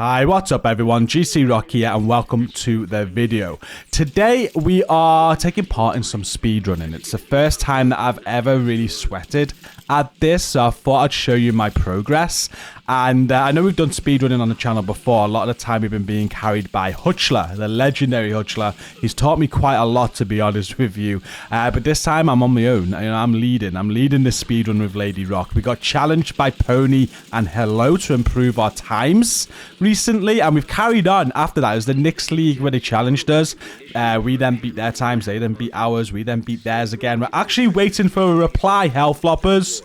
Hi, what's up everyone? GCROCK here and welcome to the video. Today we are taking part in some speedrunning. It's the first time that I've ever really sweated at this, so I thought I'd show you my progress. And I know we've done speedrunning on the channel before. A lot of the time we've been being carried by Hutchler, the legendary Hutchler. He's taught me quite a lot, to be honest with you. But this time I'm on my own. I'm leading this speedrun with Lady Rock. We got challenged by Pony and Hello to improve our times recently, and we've carried on after that. It was the Knicks League where they challenged us. We then beat their times, they then beat ours, we then beat theirs again. We're actually waiting for a reply, Hellfloppers.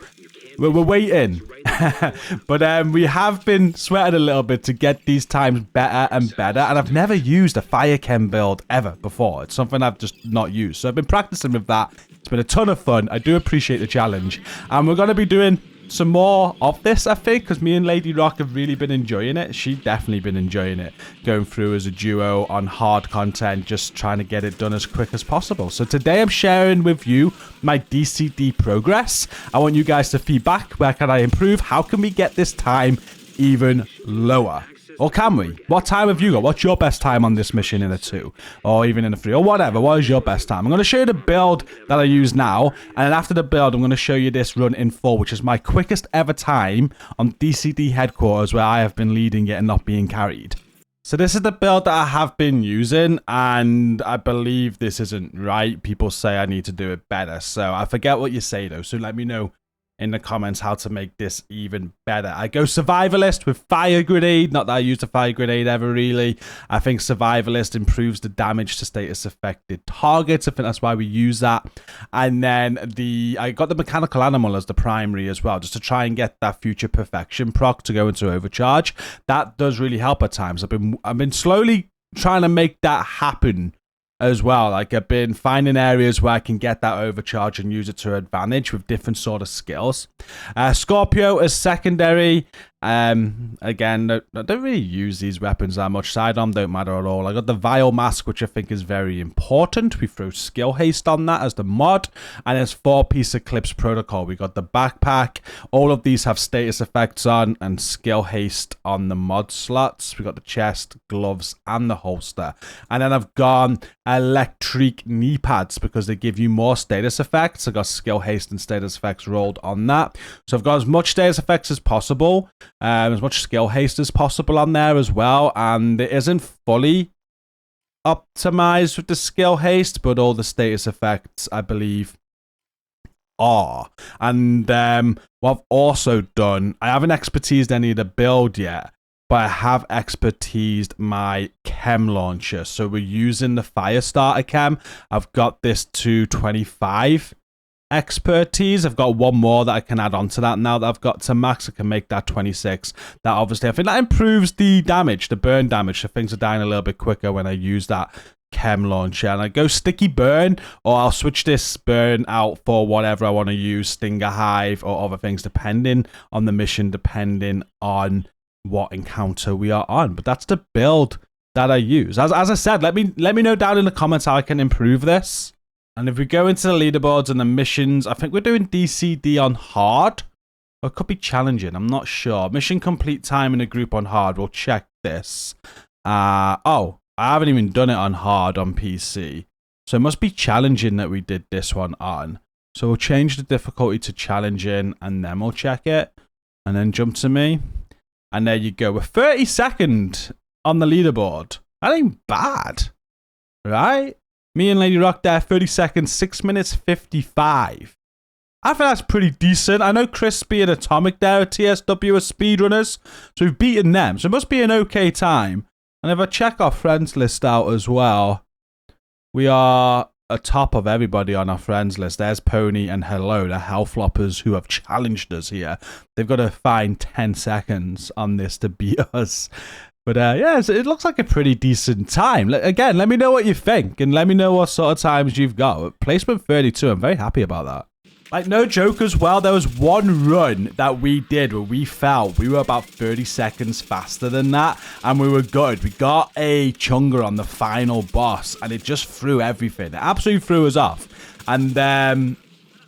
We're waiting. But we have been sweating a little bit to get these times better and better, and I've never used a fire chem build ever before. It's something I've just not used, so I've been practicing with that. It's been a ton of fun. I do appreciate the challenge, and we're going to be doing some more of this, I think, because me and Lady Rock have really been enjoying it. She's definitely been enjoying it, going through as a duo on hard content, just trying to get it done as quick as possible. So today I'm sharing with you my DCD progress. I want you guys to feedback. Where can I improve? How can we get this time even lower? Or can we? What time have you got? What's your best time on this mission in a 2? Or even in a 3? Or whatever. What is your best time? I'm going to show you the build that I use now. And then after the build, I'm going to show you this run in 4, which is my quickest ever time on DCD Headquarters, where I have been leading it and not being carried. So this is the build that I have been using, and I believe this isn't right. People say I need to do it better. So I forget what you say, though. So let me know in the comments how to make this even better. I go survivalist with fire grenade. Not that I used a fire grenade ever, really. I think survivalist improves the damage to status affected targets. I think that's why we use that. And then I got the mechanical animal as the primary as well, just to try and get that future perfection proc to go into overcharge. That does really help at times. I've been slowly trying to make that happen as well. Like, I've been finding areas where I can get that overcharge and use it to advantage with different sort of skills. Scorpio as secondary. Again, I don't really use these weapons that much. Sidearm don't matter at all. I got the Vile Mask, which I think is very important. We throw skill haste on that as the mod, and there's 4-piece Eclipse protocol. We got the backpack. All of these have status effects on and skill haste on the mod slots. We got the chest, gloves, and the holster. And then I've gone electric knee pads because they give you more status effects. I got skill haste and status effects rolled on that. So I've got as much status effects as possible. As much skill haste as possible on there as well, and it isn't fully optimized with the skill haste, but all the status effects, I believe, are. And what I've also done, I haven't expertised any of the build yet, but I have expertised my chem launcher. So we're using the fire starter chem. I've got this to 25 expertise. I've got one more that I can add on to that. Now that I've got to max, I can make that 26. That obviously, I think that improves the damage, the burn damage, so things are dying a little bit quicker when I use that chem launcher. And I go sticky burn, or I'll switch this burn out for whatever I want to use, Stinger Hive or other things, depending on the mission, depending on what encounter we are on. But that's the build that I use. As I said, let me know down in the comments how I can improve this. And if we go into the leaderboards and the missions, I think we're doing DCD on hard. Or it could be challenging, I'm not sure. Mission complete time in a group on hard. We'll check this. Oh, I haven't even done it on hard on PC. So it must be challenging that we did this one on. So we'll change the difficulty to challenging, and then we'll check it. And then jump to me. And there you go. We're 32nd on the leaderboard. That ain't bad. Right? Me and Lady Rock there, 30 seconds, 6 minutes 55. I think that's pretty decent. I know Crispy and Atomic there at TSW are speedrunners, so we've beaten them. So it must be an okay time. And if I check our friends list out as well, we are atop of everybody on our friends list. There's Pony and Hello, the Hellfloppers who have challenged us here. They've got to find 10 seconds on this to beat us. But yeah, it looks like a pretty decent time. Again, let me know what you think, and let me know what sort of times you've got. Placement 32, I'm very happy about that. Like, no joke as well, there was one run that we did where we fell. We were about 30 seconds faster than that, and we were good. We got a chunga on the final boss, and it just threw everything. It absolutely threw us off. And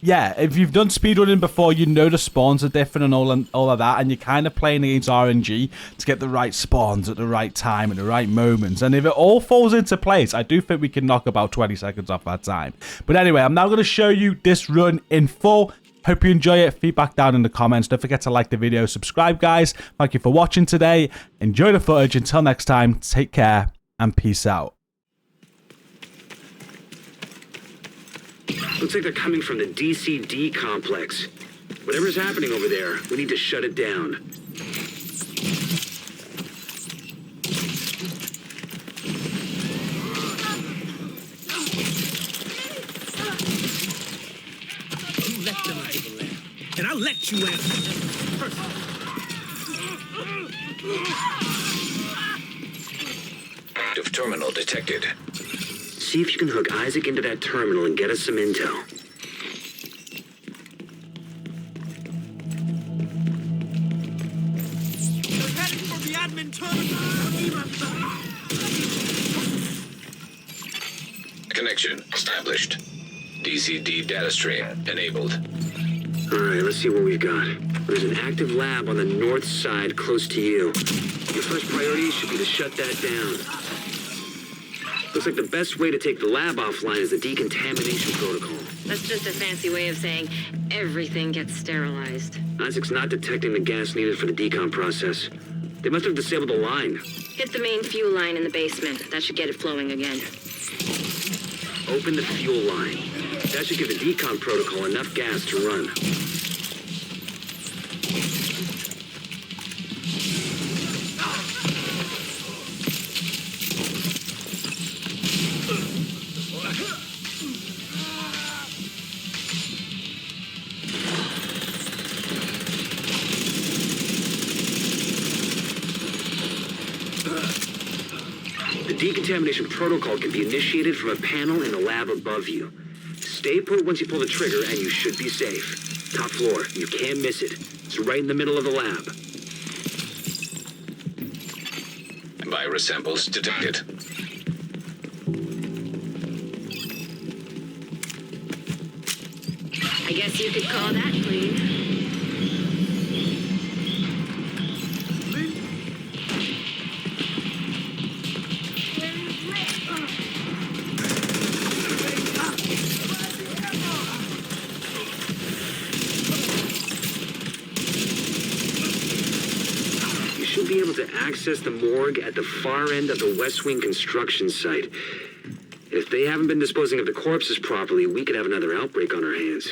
yeah, if you've done speedrunning before, you know the spawns are different and all of that, and you're kind of playing against RNG to get the right spawns at the right time, at the right moments. And if it all falls into place, I do think we can knock about 20 seconds off that time. But anyway, I'm now going to show you this run in full. Hope you enjoy it. Feedback down in the comments. Don't forget to like the video. Subscribe, guys. Thank you for watching today. Enjoy the footage. Until next time, take care and peace out. Looks like they're coming from the DCD complex. Whatever's happening over there, we need to shut it down. You let them into the lab, and I'll let you answer them. Active terminal detected. See if you can hook Isaac into that terminal and get us some intel. They're heading for the admin terminal. Connection established. DCD data stream enabled. Alright, let's see what we've got. There's an active lab on the north side close to you. Your first priority should be to shut that down. Looks like the best way to take the lab offline is the decontamination protocol. That's just a fancy way of saying everything gets sterilized. Isaac's not detecting the gas needed for the decom process. They must have disabled the line. Hit the main fuel line in the basement. That should get it flowing again. Open the fuel line. That should give the decom protocol enough gas to run. The decontamination protocol can be initiated from a panel in the lab above you. Stay put once you pull the trigger and you should be safe. Top floor, you can't miss it. It's right in the middle of the lab. Virus samples detected. I guess you could call that clean. Should be able to access the morgue at the far end of the West Wing construction site. If they haven't been disposing of the corpses properly, we could have another outbreak on our hands.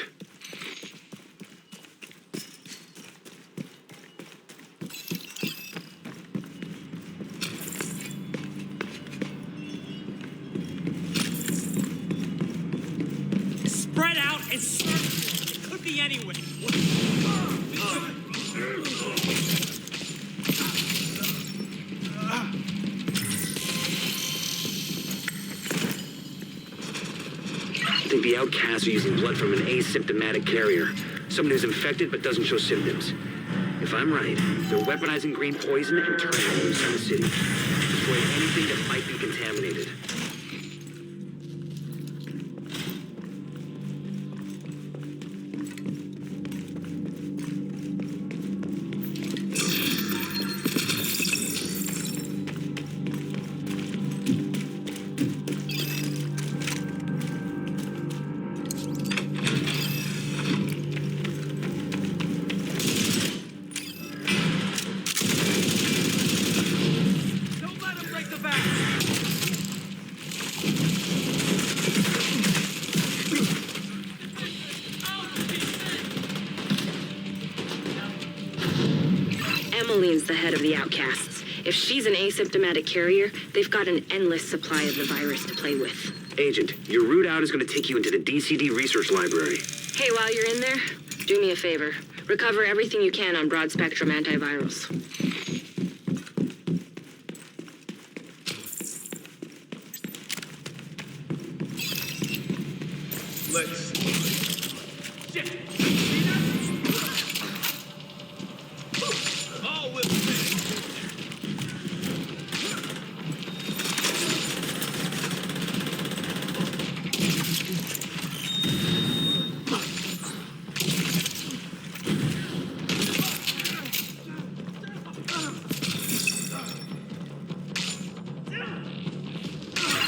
Spread out and search. It could be anywhere. I think the outcasts are using blood from an asymptomatic carrier. Someone who's infected but doesn't show symptoms. If I'm right, they're weaponizing green poison and turning it loose on the city. Destroy anything that might be contaminated. Emmeline's the head of the outcasts. If she's an asymptomatic carrier, they've got an endless supply of the virus to play with. Agent, your route out is going to take you into the DCD research library. Hey, while you're in there, do me a favor. Recover everything you can on broad-spectrum antivirals. Let's shit. Oh, we'll see.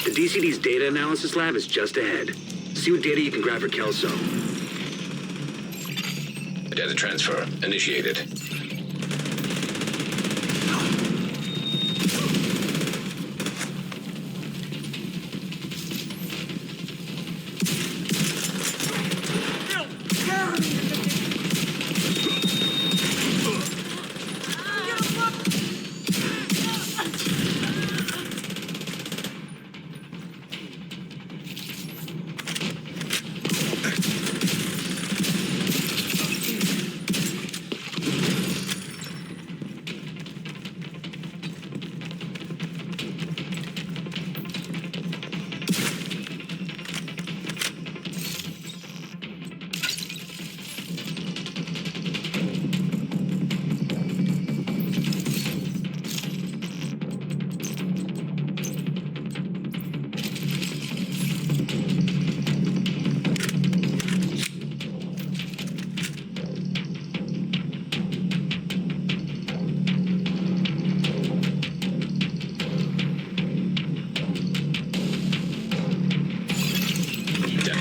The DCD's data analysis lab is just ahead. See what data you can grab for Kelso. Data transfer initiated.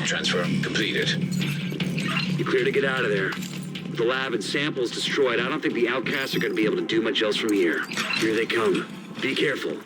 Transfer completed. You're clear to get out of there. With the lab and samples destroyed, I don't think the outcasts are going to be able to do much else from here. Here they come. Be careful.